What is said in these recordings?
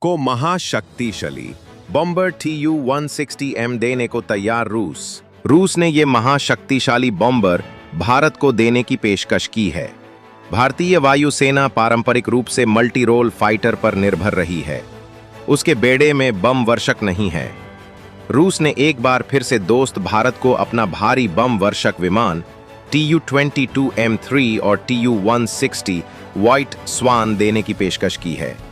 को महाशक्तिशाली bomber TU-160M देने को तैयार रूस ने ये महाशक्तिशाली बॉम्बर भारत को देने की पेशकश की है। भारतीय वायुसेना पारंपरिक रूप से मल्टी रोल फाइटर पर निर्भर रही है। उसके बेड़े में बम वर्षक नहीं है। रूस ने एक बार फिर से दोस्त भारत को अपना भारी बम वर्षक विमान TU-22M3 और TU-160 व्हाइट स्वान देने की पेशकश की है।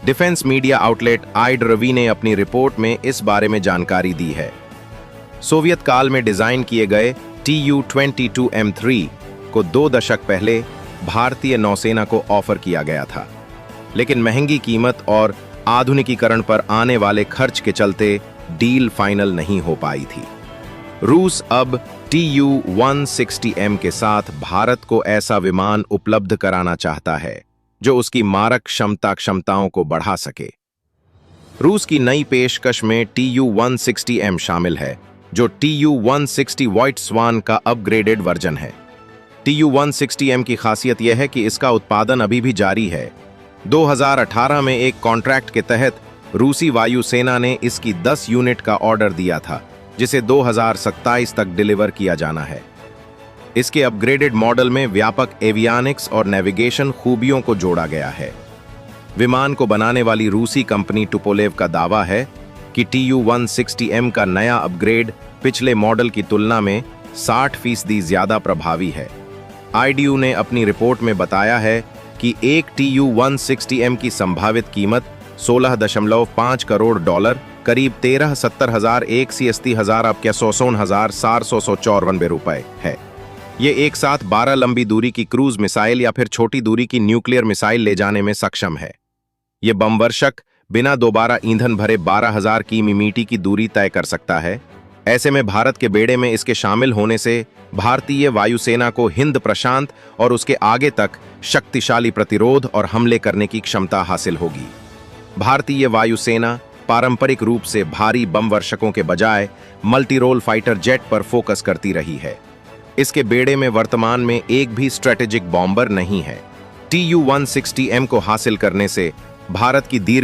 डिफेंस मीडिया आउटलेट IDRV ने अपनी रिपोर्ट में इस बारे में जानकारी दी है। सोवियत काल में डिजाइन किए गए TU-22M3 को 2 दशक पहले भारतीय नौसेना को ऑफर किया गया था, लेकिन महंगी कीमत और आधुनिकीकरण पर आने वाले खर्च के चलते डील फाइनल नहीं हो पाई थी। रूस अब TU-160M के साथ भारत को ऐसा विमान उपलब्ध कराना चाहता है जो उसकी मारक क्षमताओं को बढ़ा सके। रूस की नई पेशकश में TU-160M शामिल है, जो TU-160 व्हाइट स्वान का अपग्रेडेड वर्जन है। TU-160M की खासियत यह है कि इसका उत्पादन अभी भी जारी है। 2018 में एक कॉन्ट्रैक्ट के तहत रूसी वायुसेना ने इसकी 10 यूनिट का ऑर्डर दिया था, जिसे 2027 तक डिलीवर किया जाना है। इसके अपग्रेडेड मॉडल में व्यापक एवियानिक्स और नेविगेशन खूबियों को जोड़ा गया है। विमान को बनाने वाली रूसी कंपनी टुपोलेव का दावा है कि TU-160M का नया अपग्रेड पिछले मॉडल की तुलना में 60% ज्यादा प्रभावी है। IDU ने अपनी रिपोर्ट में बताया है कि एक TU-160M की संभावित कीमत $16.5 करोड़, करीब 13,70,180,454 रुपए है। ये एक साथ 12 लंबी दूरी की क्रूज मिसाइल या फिर छोटी दूरी की न्यूक्लियर मिसाइल ले जाने में सक्षम है। ये बमवर्षक बिना दोबारा ईंधन भरे 12,000 किमी की दूरी तय कर सकता है। ऐसे में भारत के बेड़े में इसके शामिल होने से भारतीय वायुसेना को हिंद प्रशांत और उसके आगे तक शक्तिशाली प्रतिरोध और हमले करने की क्षमता हासिल होगी। भारतीय वायुसेना पारंपरिक रूप से भारी बम वर्षकों के बजाय मल्टी रोल फाइटर जेट पर फोकस करती रही है। इसके बेड़े में वर्तमान में एक भी स्ट्रेटेजिक बॉम्बर नहीं है। TU-160M को हासिल करने से भारत की दीर्घ